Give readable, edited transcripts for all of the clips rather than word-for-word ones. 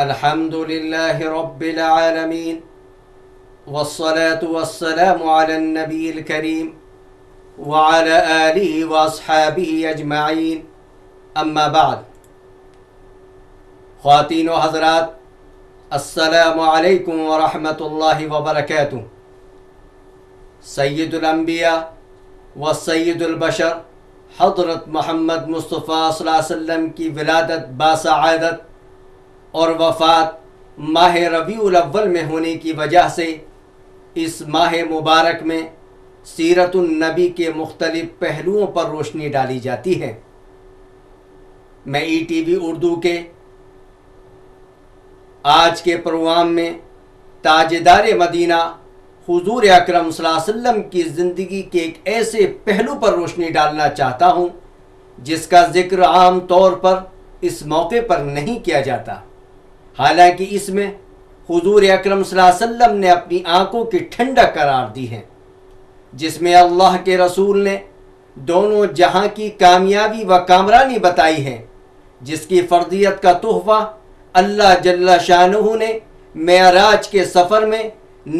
الحمد لله رب العالمين والصلاة والسلام على النبي الكريم وعلى آله وأصحابه أجمعين أما بعد. خواتین و حضرات، السلام علیکم ورحمۃ اللہ وبرکاتہ. سید الانبیاء و سید البشر حضرت محمد مصطفیٰ صلی اللہ علیہ وسلم کی ولادت باسعادت اور وفات ماہ ربیع الاول میں ہونے کی وجہ سے اس ماہ مبارک میں سیرت النبی کے مختلف پہلوؤں پر روشنی ڈالی جاتی ہے. میں ETV اردو کے آج کے پروگرام میں تاجدار مدینہ حضور اکرم صلی اللہ علیہ وسلم کی زندگی کے ایک ایسے پہلو پر روشنی ڈالنا چاہتا ہوں جس کا ذکر عام طور پر اس موقع پر نہیں کیا جاتا، حالانکہ اس میں حضور اکرم صلی اللہ علیہ وسلم نے اپنی آنکھوں کی ٹھنڈک قرار دی ہے، جس میں اللہ کے رسول نے دونوں جہاں کی کامیابی و کامرانی بتائی ہے، جس کی فرضیت کا تحفہ اللہ جل شانہ نے معراج کے سفر میں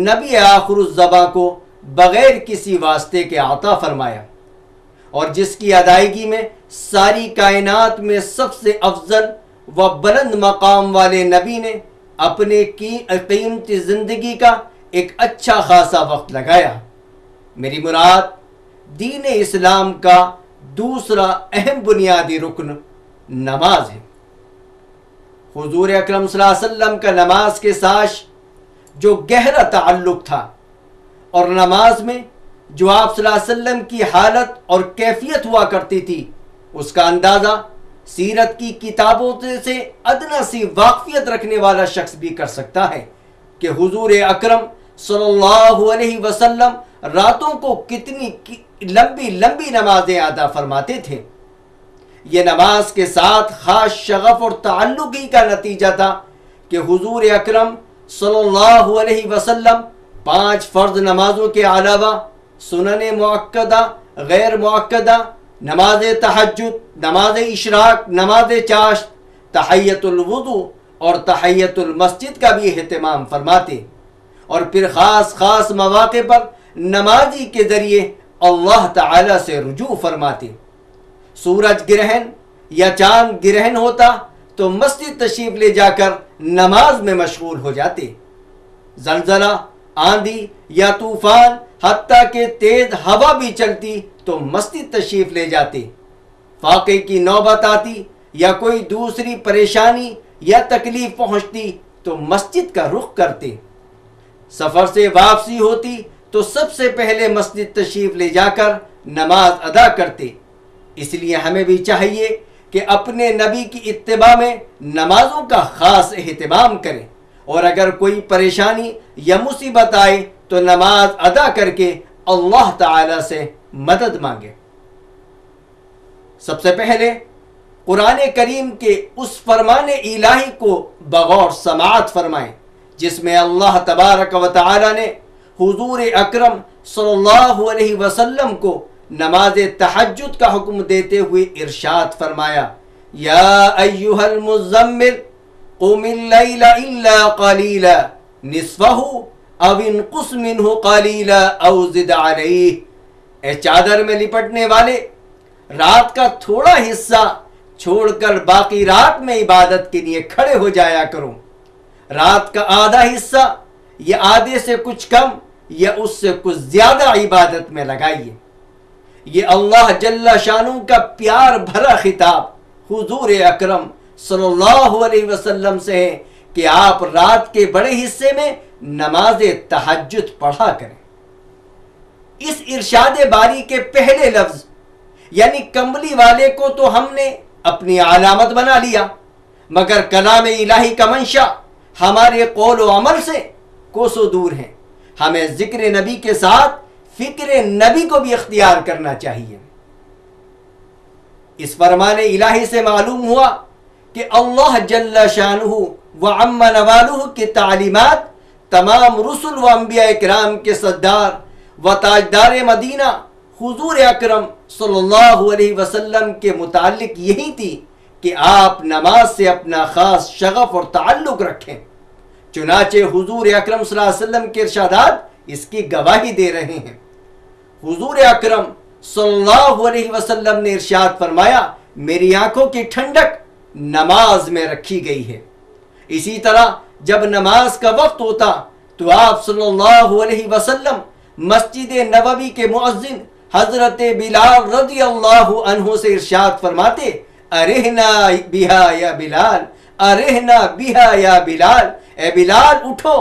نبی آخر الزماں کو بغیر کسی واسطے کے عطا فرمایا، اور جس کی ادائیگی میں ساری کائنات میں سب سے افضل و بلند مقام والے نبی نے اپنے کی قیمتی زندگی کا ایک اچھا خاصا وقت لگایا. میری مراد دین اسلام کا دوسرا اہم بنیادی رکن نماز ہے. حضور اکرم صلی اللہ علیہ وسلم کا نماز کے ساتھ جو گہرا تعلق تھا، اور نماز میں جو آپ صلی اللہ علیہ وسلم کی حالت اور کیفیت ہوا کرتی تھی، اس کا اندازہ سیرت کی کتابوں سے ادنا سی واقفیت رکھنے والا شخص بھی کر سکتا ہے کہ حضور اکرم صلی اللہ علیہ وسلم راتوں کو کتنی لمبی لمبی نمازیں ادا فرماتے تھے. یہ نماز کے ساتھ خاص شغف اور تعلق ہی کا نتیجہ تھا کہ حضور اکرم صلی اللہ علیہ وسلم 5 فرض نمازوں کے علاوہ سنن مؤکدہ، غیر مؤکدہ، نماز تہجد، نماز اشراق، نماز چاشت، تحیۃ الوضو اور تحیۃ المسجد کا بھی اہتمام فرماتے، اور پھر خاص مواقع پر نمازی کے ذریعے اللہ تعالی سے رجوع فرماتے. سورج گرہن یا چاند گرہن ہوتا تو مسجد تشریف لے جا کر نماز میں مشغول ہو جاتے. زلزلہ، آندھی یا طوفان، حتیٰ کہ تیز ہوا بھی چلتی تو مسجد تشریف لے جاتے. فاقے کی نوبت آتی یا کوئی دوسری پریشانی یا تکلیف پہنچتی تو مسجد کا رخ کرتے. سفر سے واپسی ہوتی تو سب سے پہلے مسجد تشریف لے جا کر نماز ادا کرتے. اس لیے ہمیں بھی چاہیے کہ اپنے نبی کی اتباع میں نمازوں کا خاص اہتمام کریں، اور اگر کوئی پریشانی یا مصیبت آئے تو نماز ادا کر کے اللہ تعالی سے مدد مانگے. سب سے پہلے قرآن کریم کے اس فرمان الہی کو بغور سماعت فرمائیں جس میں اللہ تبارک و تعالی نے حضور اکرم صلی اللہ علیہ وسلم کو نماز تہجد کا حکم دیتے ہوئے ارشاد فرمایا، یا ایھا المزمل قم اللیل الا قلیلا نصفہ او انقص منہ قلیلا او زد علیہ. اے چادر میں لپٹنے والے، رات کا تھوڑا حصہ چھوڑ کر باقی رات میں عبادت کے لیے کھڑے ہو جایا کرو. رات کا آدھا حصہ یا آدھے سے کچھ کم یا اس سے کچھ زیادہ عبادت میں لگائیے. یہ اللہ جل شانہ کا پیار بھرا خطاب حضور اکرم صلی اللہ علیہ وسلم سے ہے کہ آپ رات کے بڑے حصے میں نماز تہجد پڑھا کریں. اس ارشاد باری کے پہلے لفظ یعنی کمبلی والے کو تو ہم نے اپنی علامت بنا لیا، مگر کلام الہی کا منشا ہمارے قول و عمل سے کوسوں دور ہیں. ہمیں ذکر نبی کے ساتھ فکر نبی کو بھی اختیار کرنا چاہیے. اس فرمان الہی سے معلوم ہوا کہ اللہ جل شانہ و عم نوالہ کی تعلیمات تمام رسل و انبیاء کرام کے سردار و تاجدار مدینہ حضور اکرم صلی اللہ علیہ وسلم کے متعلق یہی تھی کہ آپ نماز سے اپنا خاص شغف اور تعلق رکھیں۔ چنانچہ حضور اکرم صلی اللہ علیہ وسلم کے ارشادات اس کی گواہی دے رہے ہیں۔ حضور اکرم صلی اللہ علیہ وسلم نے ارشاد فرمایا، میری آنکھوں کی ٹھنڈک نماز میں رکھی گئی ہے۔ اسی طرح جب نماز کا وقت ہوتا تو آپ صلی اللہ علیہ وسلم مسجد نبوی کے مؤذن حضرت بلال رضی اللہ عنہ سے ارشاد فرماتے، ارہنا بہا یا بلال، ارہنا بہا یا بلال، اے بلال اٹھو،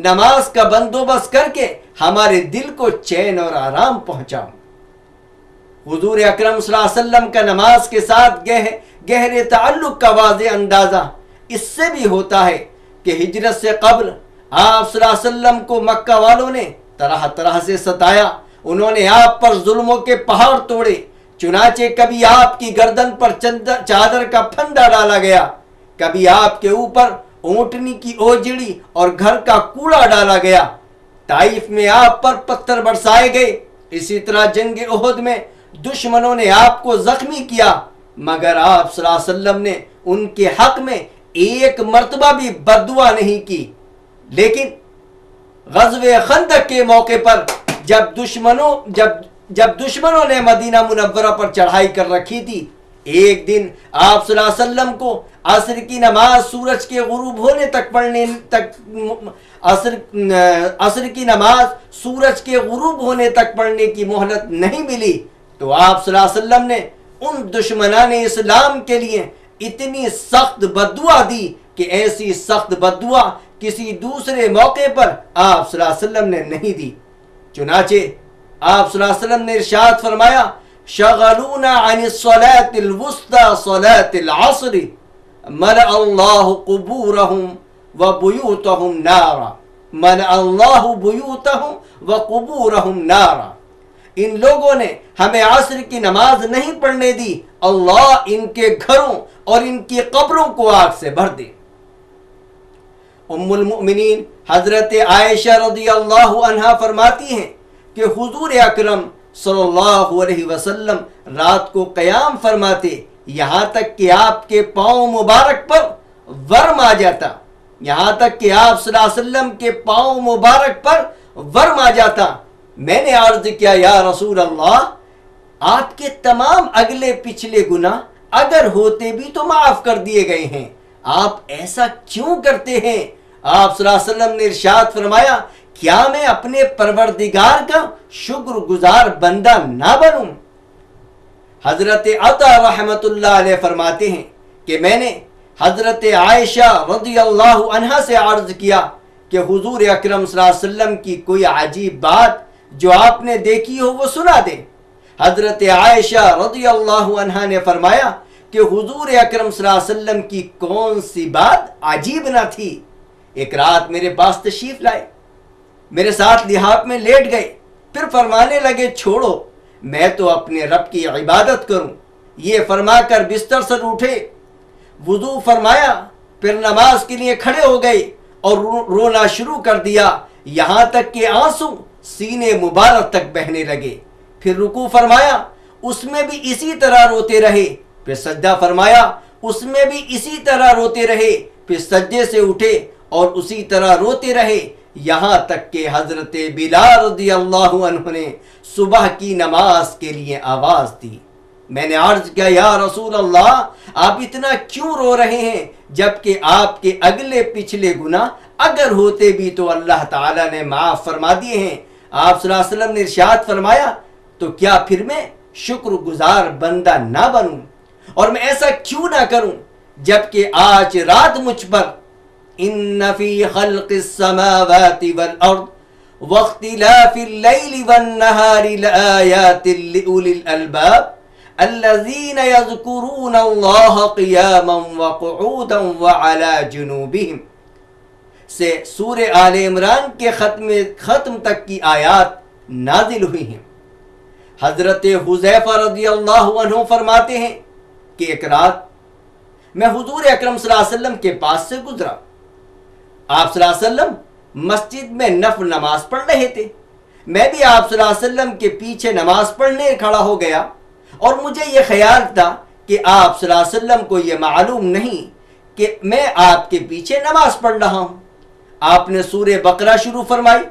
نماز کا بندوبست کر کے ہمارے دل کو چین اور آرام پہنچاؤ۔ حضور اکرم صلی اللہ علیہ وسلم کا نماز کے ساتھ گہرے تعلق کا واضح اندازہ اس سے بھی ہوتا ہے کہ ہجرت سے قبل آپ صلی اللہ علیہ وسلم کو مکہ والوں نے طرح طرح سے ستایا، انہوں نے آپ پر ظلموں کے پہاڑ توڑے، چنانچہ کبھی آپ کی گردن پر چادر کا پھندا ڈالا گیا، کبھی آپ کے اوپر اونٹنی کی اوجڑی اور گھر کا کوڑا ڈالا گیا، طائف میں آپ پر پتھر برسائے گئے، اسی طرح جنگ احد میں دشمنوں نے آپ کو زخمی کیا، مگر آپ صلی اللہ علیہ وسلم نے ان کے حق میں ایک مرتبہ بھی بددعا نہیں کی۔ لیکن غزوہ خندق کے موقع پر جب دشمنوں نے مدینہ منورہ پر چڑھائی کر رکھی تھی، ایک دن آپ صلی اللہ علیہ وسلم کو عصر کی نماز سورج کے غروب ہونے تک پڑھنے کی مہلت نہیں ملی، تو آپ صلی اللہ علیہ وسلم نے ان دشمنان اسلام کے لیے اتنی سخت بددعا دی کہ ایسی سخت بددعا کسی دوسرے موقع پر آپ صلی اللہ علیہ وسلم نے نہیں دی۔ چنانچہ آپ صلی اللہ علیہ وسلم نے ارشاد فرمایا، شغلونا عن الصلاة الوسطى صلاة العصر ملأ اللہ قبورہم وبیوتہم نارا، ملأ اللہ بیوتہم وقبورہم نارا۔ ان لوگوں نے ہمیں عصر کی نماز نہیں پڑھنے دی، اللہ ان کے گھروں اور ان کی قبروں کو آگ سے بھر دے۔ ام المؤمنین حضرت عائشہ رضی اللہ عنہا فرماتی ہیں کہ حضور اکرم صلی اللہ علیہ وسلم رات کو قیام فرماتے، یہاں تک کہ آپ کے پاؤں مبارک پر ورم آ جاتا، یہاں تک کہ آپ صلی اللہ علیہ وسلم کے پاؤں مبارک پر ورم آ جاتا۔ میں نے عرض کیا، یا رسول اللہ، آپ کے تمام اگلے پچھلے گناہ اگر ہوتے بھی تو معاف کر دیے گئے ہیں، آپ ایسا کیوں کرتے ہیں؟ آپ صلی اللہ علیہ وسلم نے ارشاد فرمایا، کیا میں اپنے پروردگار کا شکر گزار بندہ نہ بنوں؟ حضرت عطا رحمت اللہ علیہ فرماتے ہیں کہ میں نے حضرت عائشہ رضی اللہ عنہا سے عرض کیا کہ حضور اکرم صلی اللہ علیہ وسلم کی کوئی عجیب بات جو آپ نے دیکھی ہو وہ سنا دیں۔ حضرت عائشہ رضی اللہ عنہا نے فرمایا کہ حضور اکرم صلی اللہ علیہ وسلم کی کون سی بات عجیب نہ تھی۔ ایک رات میرے پاس تشریف لائے، میرے ساتھ لحاف میں لیٹ گئے، پھر فرمانے لگے، چھوڑو، میں تو اپنے رب کی عبادت کروں۔ یہ فرما کر بستر سے اٹھے، وضو فرمایا، پھر نماز کے لیے کھڑے ہو گئے اور رونا شروع کر دیا، یہاں تک کہ آنسو سینے مبارک تک بہنے لگے۔ پھر رکوع فرمایا، اس میں بھی اسی طرح روتے رہے، پھر سجدہ فرمایا، اس میں بھی اسی طرح روتے رہے، پھر سجدے سے اٹھے اور اسی طرح روتے رہے، یہاں تک کہ حضرت بلال رضی اللہ عنہ نے صبح کی نماز کے لیے آواز دی۔ میں نے عرض کیا، یا رسول اللہ، آپ اتنا کیوں رو رہے ہیں جبکہ آپ کے اگلے پچھلے گناہ اگر ہوتے بھی تو اللہ تعالیٰ نے معاف فرما دیے ہیں؟ آپ صلی اللہ علیہ وسلم نے ارشاد فرمایا، تو کیا پھر میں شکر گزار بندہ نہ بنوں، اور میں ایسا کیوں نہ کروں جبکہ آج رات مجھ پر ان فی خلق السماوات والارض واختلاف اللیل والنہار لآیات لأولی الالباب الذین یذکرون اللہ قیاما وقعودا وعلی جنوبہم سے سورہ آل عمران کے ختم تک کی آیات نازل ہوئی ہیں۔ حضرت حذیفہ رضی اللہ عنہ فرماتے ہیں کہ ایک رات میں حضور اکرم صلی اللہ علیہ وسلم کے پاس سے گزرا، آپ صلی اللہ علیہ وسلم مسجد میں نفل نماز پڑھ رہے تھے، میں بھی آپ صلی اللہ علیہ وسلم کے پیچھے نماز پڑھنے کھڑا ہو گیا، اور مجھے یہ خیال تھا کہ آپ صلی اللہ علیہ وسلم کو یہ معلوم نہیں کہ میں آپ کے پیچھے نماز پڑھ رہا ہوں؟ آپ نے سورہ بقرہ شروع فرمائی،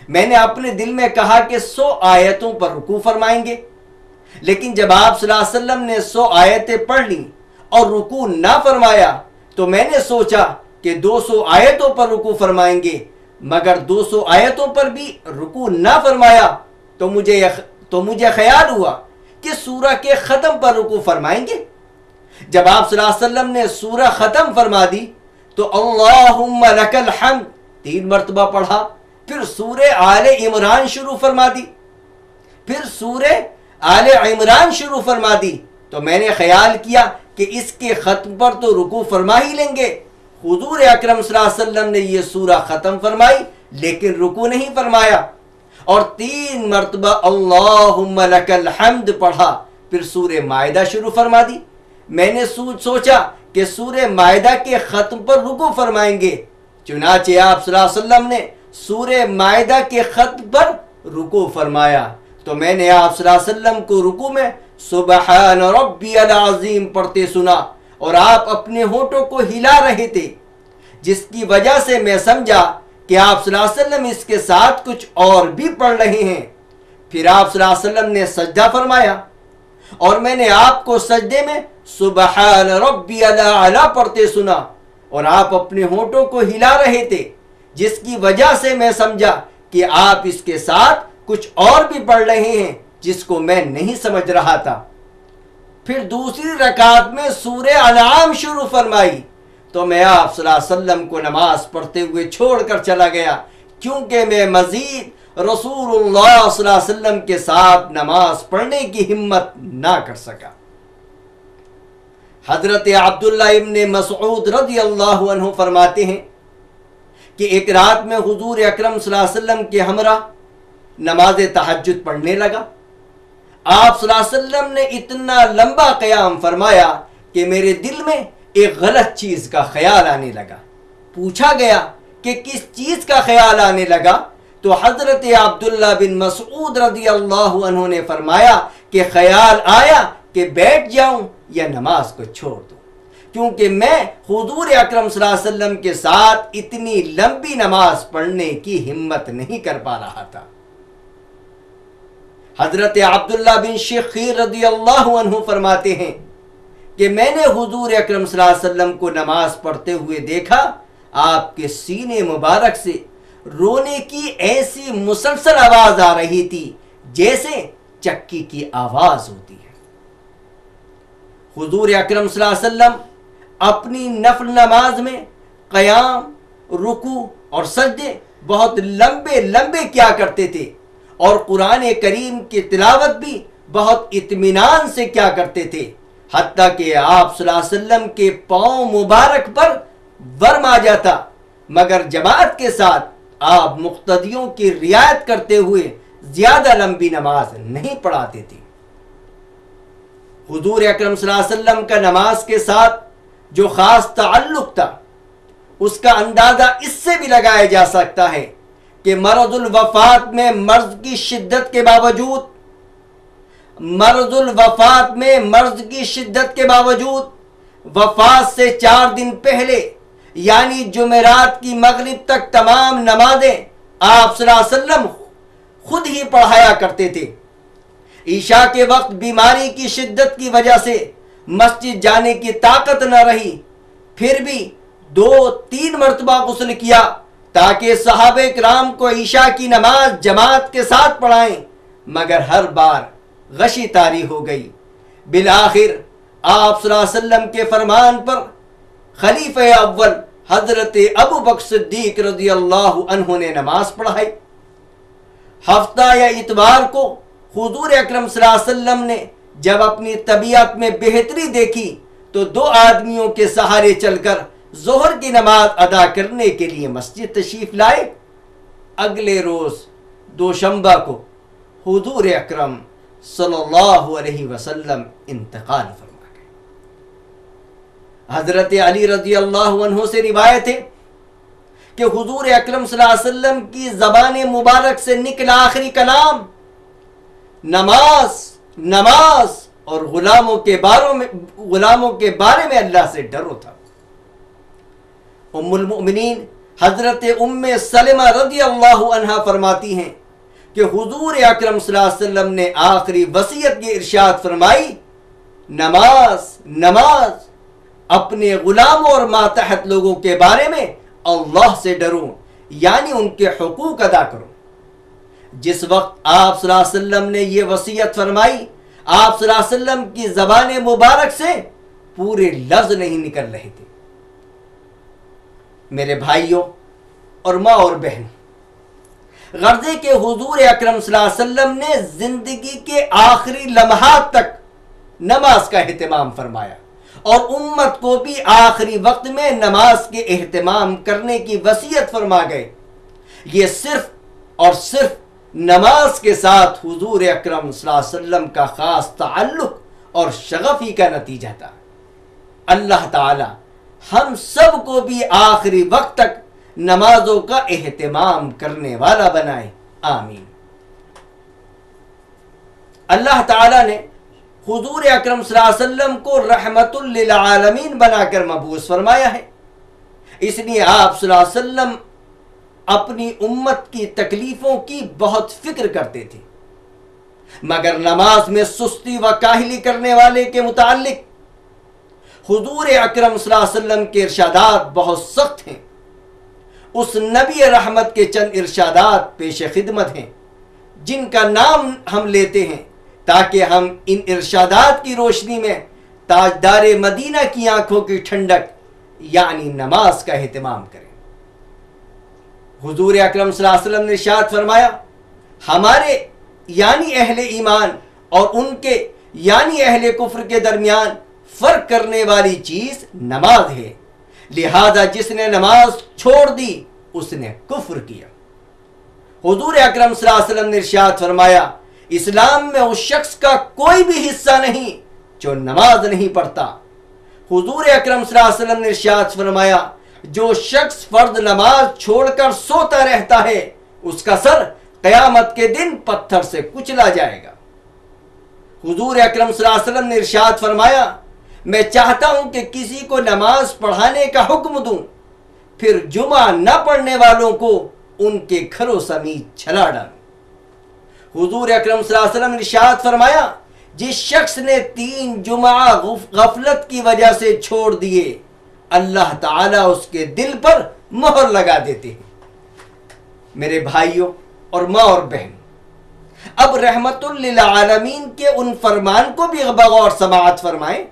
میں نے اپنے دل میں کہا کہ 100 آیتوں پر رکوع فرمائیں گے، لیکن جب آپ صلی اللہ علیہ وسلم نے 100 آیتیں پڑھ لیں اور رکوع نہ فرمایا تو میں نے سوچا کہ 200 آیتوں پر رکوع فرمائیں گے، مگر 200 آیتوں پر بھی رکوع نہ فرمایا تو مجھے خیال ہوا کہ سورہ کے ختم پر رکوع فرمائیں گے۔ جب آپ صلی اللہ علیہ وسلم نے سورہ ختم فرما دی تو اللہم لک الحمد 3 مرتبہ پڑھا، پھر سورہ آل عمران شروع فرما دی، تو میں نے خیال کیا کہ اس کے ختم پر تو رکوع فرما ہی لیں گے۔ حضور اکرم صلی اللہ علیہ وسلم نے یہ سورہ ختم فرمائی لیکن رکوع نہیں فرمایا، اور 3 مرتبہ اللہم لک الحمد پڑھا، پھر سورہ مائدہ شروع فرما دی۔ میں نے سوچا کہ سورہ مائدہ کے ختم پر رکوع فرمائیں گے، چنانچہ آپ صلی اللہ علیہ وسلم نے سورہ مائدہ کے ختم پر رکوع فرمایا، تو میں نے آپ صلی اللہ علیہ وسلم کو رکوع میں سبحان ربی العظیم پڑھتے سنا، اور آپ اپنے ہونٹوں کو ہلا رہے تھے، جس کی وجہ سے میں سمجھا کہ آپ صلی اللہ علیہ وسلم اس کے ساتھ کچھ اور بھی پڑھ رہے ہیں۔ پھر آپ صلی اللہ علیہ وسلم نے سجدہ فرمایا اور میں نے آپ کو سجدے میں سبحان ربی الاعلی پڑھتے سنا، اور آپ اپنے ہونٹوں کو ہلا رہے تھے، جس کی وجہ سے میں سمجھا کہ آپ اس کے ساتھ کچھ اور بھی پڑھ رہے ہیں جس کو میں نہیں سمجھ رہا تھا۔ پھر دوسری رکعت میں سورہ انعام شروع فرمائی تو میں آپ صلی اللہ علیہ وسلم کو نماز پڑھتے ہوئے چھوڑ کر چلا گیا، کیونکہ میں مزید رسول اللہ صلی اللہ علیہ وسلم کے ساتھ نماز پڑھنے کی ہمت نہ کر سکا۔ حضرت عبداللہ ابن مسعود رضی اللہ عنہ فرماتے ہیں کہ ایک رات میں حضور اکرم صلی اللہ علیہ وسلم کے ہمراہ نماز تہجد پڑھنے لگا۔ آپ صلی اللہ علیہ وسلم نے اتنا لمبا قیام فرمایا کہ میرے دل میں ایک غلط چیز کا خیال آنے لگا۔ پوچھا گیا کہ کس چیز کا خیال آنے لگا تو حضرت عبداللہ بن مسعود رضی اللہ عنہ نے فرمایا کہ خیال آیا کہ بیٹھ جاؤں یا نماز کو چھوڑ دوں، کیونکہ میں حضور اکرم صلی اللہ علیہ وسلم کے ساتھ اتنی لمبی نماز پڑھنے کی ہمت نہیں کر پا رہا تھا۔ حضرت عبداللہ بن شخیر رضی اللہ عنہ فرماتے ہیں کہ میں نے حضور اکرم صلی اللہ علیہ وسلم کو نماز پڑھتے ہوئے دیکھا، آپ کے سینے مبارک سے رونے کی ایسی مسلسل آواز آ رہی تھی جیسے چکی کی آواز ہوتی ہے۔ حضور اکرم صلی اللہ علیہ وسلم اپنی نفل نماز میں قیام، رکوع اور سجدے بہت لمبے لمبے کیا کرتے تھے، اور قرآن کریم کی تلاوت بھی بہت اطمینان سے کیا کرتے تھے، حتیٰ کہ آپ صلی اللہ علیہ وسلم کے پاؤں مبارک پر ورم آ جاتا، مگر جماعت کے ساتھ آپ مقتدیوں کی رعایت کرتے ہوئے زیادہ لمبی نماز نہیں پڑھاتے تھے۔ حضور اکرم صلی اللہ علیہ وسلم کا نماز کے ساتھ جو خاص تعلق تھا، اس کا اندازہ اس سے بھی لگایا جا سکتا ہے کہ مرض الوفات میں مرض کی شدت کے باوجود وفات سے 4 دن پہلے یعنی جمعرات کی مغرب تک تمام نمازیں آپ صلی اللہ علیہ وسلم خود ہی پڑھایا کرتے تھے۔ عشاء کے وقت بیماری کی شدت کی وجہ سے مسجد جانے کی طاقت نہ رہی، پھر بھی 2-3 مرتبہ غسل کیا تاکہ صحابہ کرام کو عشاء کی نماز جماعت کے ساتھ پڑھائیں، مگر ہر بار غشی طاری ہو گئی۔ بالآخر آپ صلی اللہ علیہ وسلم کے فرمان پر خلیفہ اول حضرت ابو بکر صدیق رضی اللہ عنہ نے نماز پڑھائی۔ ہفتہ یا اتوار کو حضور اکرم صلی اللہ علیہ وسلم نے جب اپنی طبیعت میں بہتری دیکھی تو 2 آدمیوں کے سہارے چل کر ظہر کی نماز ادا کرنے کے لیے مسجد تشریف لائے۔ اگلے روز دوشنبہ کو حضور اکرم صلی اللہ علیہ وسلم انتقال فرما گئے۔ حضرت علی رضی اللہ عنہ سے روایت ہے کہ حضور اکرم صلی اللہ علیہ وسلم کی زبان مبارک سے نکلا آخری کلام نماز نماز اور غلاموں کے بارے میں اللہ سے ڈرو تھا۔ ام المؤمنین حضرت ام سلمہ رضی اللہ عنہا فرماتی ہیں کہ حضور اکرم صلی اللہ علیہ وسلم نے آخری وصیت یہ ارشاد فرمائی، نماز اپنے غلاموں اور ماتحت لوگوں کے بارے میں اللہ سے ڈرو، یعنی ان کے حقوق ادا کرو۔ جس وقت آپ صلی اللہ علیہ وسلم نے یہ وصیت فرمائی، آپ صلی اللہ علیہ وسلم کی زبان مبارک سے پورے لفظ نہیں نکل رہے تھے۔ میرے بھائیوں اور ماں اور بہن، غرض کہ حضور اکرم صلی اللہ علیہ وسلم نے زندگی کے آخری لمحات تک نماز کا اہتمام فرمایا اور امت کو بھی آخری وقت میں نماز کے اہتمام کرنے کی وصیت فرما گئے۔ یہ صرف اور صرف نماز کے ساتھ حضور اکرم صلی اللہ علیہ وسلم کا خاص تعلق اور شغفی کا نتیجہ تھا۔ اللہ تعالی ہم سب کو بھی آخری وقت تک نمازوں کا اہتمام کرنے والا بنائے، آمین۔ اللہ تعالی نے حضور اکرم صلی اللہ علیہ وسلم کو رحمت للعالمین بنا کر مبعوث فرمایا ہے، اس لیے آپ صلی اللہ علیہ وسلم اپنی امت کی تکلیفوں کی بہت فکر کرتے تھے، مگر نماز میں سستی و کاہلی کرنے والے کے متعلق حضور اکرم صلی اللہ علیہ وسلم کے ارشادات بہت سخت ہیں۔ اس نبی رحمت کے چند ارشادات پیش خدمت ہیں جن کا نام ہم لیتے ہیں تاکہ ہم ان ارشادات کی روشنی میں تاجدار مدینہ کی آنکھوں کی ٹھنڈک یعنی نماز کا اہتمام کریں۔ حضور اکرم صلی اللہ علیہ وسلم نے ارشاد فرمایا، ہمارے یعنی اہل ایمان اور ان کے یعنی اہل کفر کے درمیان فرق کرنے والی چیز نماز ہے، لہذا جس نے نماز چھوڑ دی اس نے کفر کیا۔ حضور اکرم صلی اللہ علیہ وسلم نے ارشاد فرمایا، اسلام میں اس شخص کا کوئی بھی حصہ نہیں جو نماز نہیں پڑھتا۔ حضور اکرم صلی اللہ علیہ وسلم نے ارشاد فرمایا، جو شخص فرض نماز چھوڑ کر سوتا رہتا ہے اس کا سر قیامت کے دن پتھر سے کچلا جائے گا۔ حضور اکرم صلی اللہ علیہ وسلم نے ارشاد فرمایا، میں چاہتا ہوں کہ کسی کو نماز پڑھانے کا حکم دوں، پھر جمعہ نہ پڑھنے والوں کو ان کے گھروں سمیت جھلا ڈالوں۔ حضور اکرم صلی اللہ علیہ وسلم نے ارشاد فرمایا، جس شخص نے 3 جمعہ غفلت کی وجہ سے چھوڑ دیے اللہ تعالیٰ اس کے دل پر مہر لگا دیتے ہیں۔ میرے بھائیوں اور ماں اور بہن، اب رحمت للعالمین کے ان فرمان کو بھی بغور سماعت فرمائیں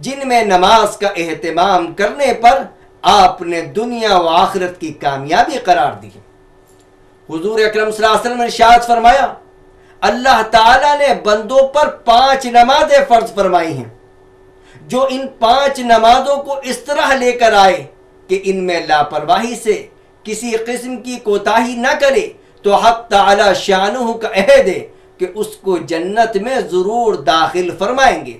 جن میں نماز کا اہتمام کرنے پر آپ نے دنیا و آخرت کی کامیابی قرار دی۔ حضور اکرم صلی اللہ علیہ وسلم نے ارشاد فرمایا، اللہ تعالیٰ نے بندوں پر 5 نمازیں فرض فرمائی ہیں، جو ان 5 نمازوں کو اس طرح لے کر آئے کہ ان میں لاپرواہی سے کسی قسم کی کوتاہی نہ کرے تو حق تعالی شانہ کا عہد ہے کہ اس کو جنت میں ضرور داخل فرمائیں گے،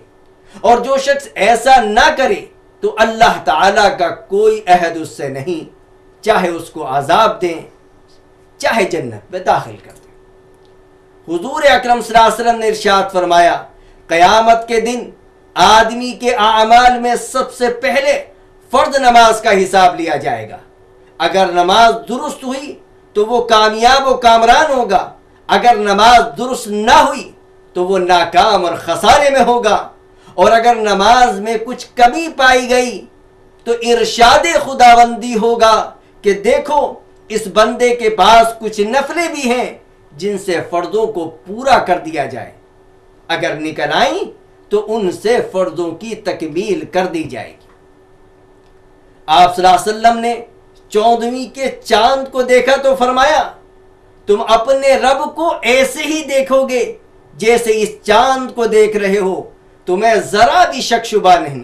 اور جو شخص ایسا نہ کرے تو اللہ تعالیٰ کا کوئی عہد اس سے نہیں، چاہے اس کو عذاب دیں چاہے جنت میں داخل کر دیں۔ حضور اکرم صلی اللہ علیہ وسلم نے ارشاد فرمایا، قیامت کے دن آدمی کے اعمال میں سب سے پہلے فرض نماز کا حساب لیا جائے گا۔ اگر نماز درست ہوئی تو وہ کامیاب و کامران ہوگا، اگر نماز درست نہ ہوئی تو وہ ناکام اور خسارے میں ہوگا، اور اگر نماز میں کچھ کمی پائی گئی تو ارشاد خداوندی ہوگا کہ دیکھو اس بندے کے پاس کچھ نفلیں بھی ہیں جن سے فرضوں کو پورا کر دیا جائے، اگر نکل آئیں تو ان سے فرضوں کی تکمیل کر دی جائے گی۔ آپ صلی اللہ علیہ وسلم نے 14ویں کے چاند کو دیکھا تو فرمایا، تم اپنے رب کو ایسے ہی دیکھو گے جیسے اس چاند کو دیکھ رہے ہو، تمہیں ذرا بھی شک شبہ نہیں،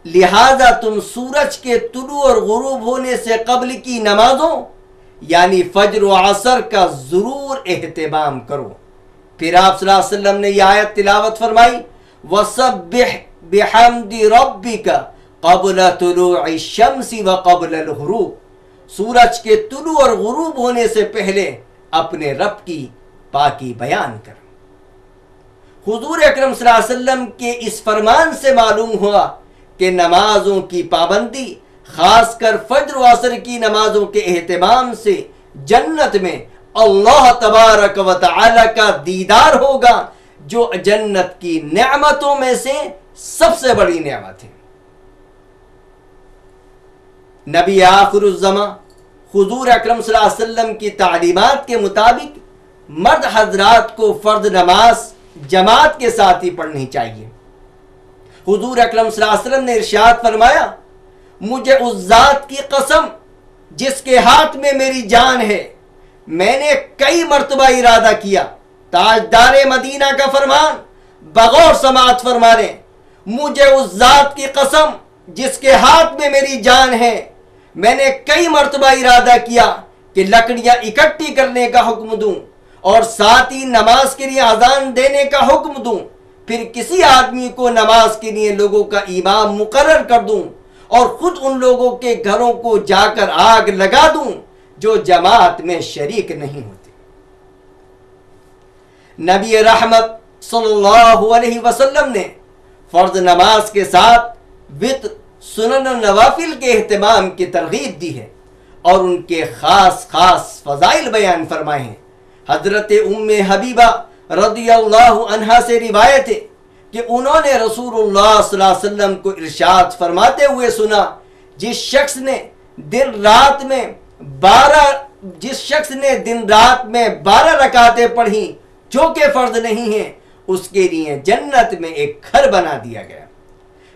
لہذا تم سورج کے طلوع اور غروب ہونے سے قبل کی نمازوں یعنی فجر و عصر کا ضرور اہتمام کرو۔ پھر آپ صلی اللہ علیہ وسلم نے یہ آیت تلاوت فرمائی، وَسَبِّحْ بِحَمْدِ رَبِّكَ قَبْلَ طُلُوعِ الشَّمْسِ وَقَبْلَ الْغُرُوبِ، سورج کے طلوع اور غروب ہونے سے پہلے اپنے رب کی پاکی بیان کر۔ حضور اکرم صلی اللہ علیہ وسلم کے اس فرمان سے معلوم ہوا کہ نمازوں کی پابندی، خاص کر فجر و عصر کی نمازوں کے اہتمام سے جنت میں اللہ تبارک و تعالی کا دیدار ہوگا، جو جنت کی نعمتوں میں سے سب سے بڑی نعمت ہے۔ نبی آخر الزماں حضور اکرم صلی اللہ علیہ وسلم کی تعلیمات کے مطابق مرد حضرات کو فرض نماز جماعت کے ساتھ ہی پڑھنی چاہیے۔ حضور اکرم صلی اللہ علیہ وسلم نے ارشاد فرمایا، مجھے اس ذات کی قسم جس کے ہاتھ میں میری جان ہے، میں نے کئی مرتبہ ارادہ کیا، تاجدار مدینہ کا فرمان بغور سماعت فرما لیں، مجھے اس ذات کی قسم جس کے ہاتھ میں میری جان ہے، میں نے کئی مرتبہ ارادہ کیا کہ لکڑیاں اکٹھی کرنے کا حکم دوں اور ساتھ ہی نماز کے لیے اذان دینے کا حکم دوں، پھر کسی آدمی کو نماز کے لیے لوگوں کا امام مقرر کر دوں اور خود ان لوگوں کے گھروں کو جا کر آگ لگا دوں جو جماعت میں شریک نہیں ہوتے۔ نبی رحمت صلی اللہ علیہ وسلم نے فرض نماز کے ساتھ وتر، سنن و نوافل کے اہتمام کی ترغیب دی ہے اور ان کے خاص فضائل بیان فرمائے ہیں۔ حضرت ام حبیبہ رضی اللہ عنہا سے روایت ہے کہ انہوں نے رسول اللہ صلی اللہ علیہ وسلم کو ارشاد فرماتے ہوئے سنا، جس شخص نے دن رات میں 12 رکعتیں پڑھی جو کہ فرض نہیں ہیں، اس کے لیے جنت میں ایک گھر بنا دیا گیا۔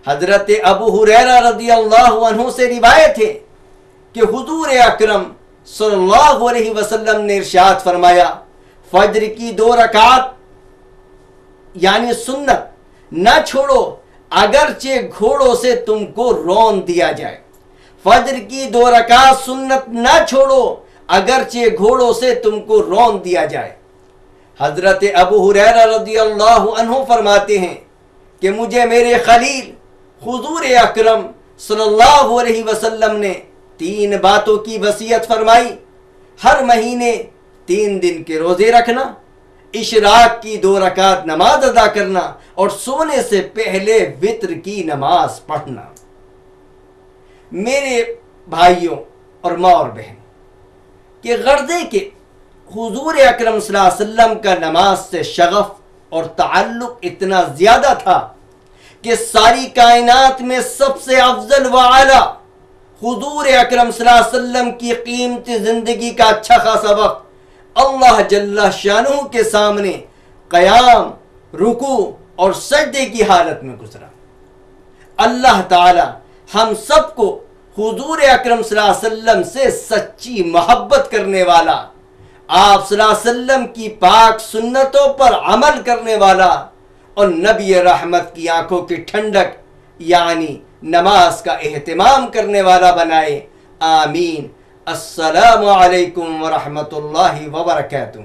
حضرت ابو ہریرہ رضی اللہ عنہ سے روایت ہے کہ حضور اکرم صلی اللہ علیہ وسلم نے ارشاد فرمایا، فجر کی 2 رکعات یعنی سنت نہ چھوڑو اگرچہ گھوڑوں سے تم کو رون دیا جائے۔ فجر کی 2 رکعات سنت نہ چھوڑو اگرچہ گھوڑوں سے تم کو رون دیا جائے۔ حضرت ابو ہریرہ رضی اللہ عنہ فرماتے ہیں کہ مجھے میرے خلیل حضور اکرم صلی اللہ علیہ وسلم نے 3 باتوں کی وصیت فرمائی، ہر مہینے 3 دن کے روزے رکھنا، اشراق کی 2 رکعت نماز ادا کرنا اور سونے سے پہلے وتر کی نماز پڑھنا۔ میرے بھائیوں اور ماں اور بہن، کہ غرضے کہ حضور اکرم صلی اللہ علیہ وسلم کا نماز سے شغف اور تعلق اتنا زیادہ تھا کہ ساری کائنات میں سب سے افضل و اعلیٰ حضور اکرم صلی اللہ علیہ وسلم کی قیمتی زندگی کا اچھا خاصا وقت اللہ جل شانہ کے سامنے قیام، رکوع اور سجدے کی حالت میں گزرا۔ اللہ تعالی ہم سب کو حضور اکرم صلی اللہ علیہ وسلم سے سچی محبت کرنے والا، آپ صلی اللہ علیہ وسلم کی پاک سنتوں پر عمل کرنے والا اور نبی رحمت کی آنکھوں کی ٹھنڈک یعنی نماز کا اہتمام کرنے والا بنائے۔ آمین۔ السلام علیکم ورحمۃ اللہ وبرکاتہ۔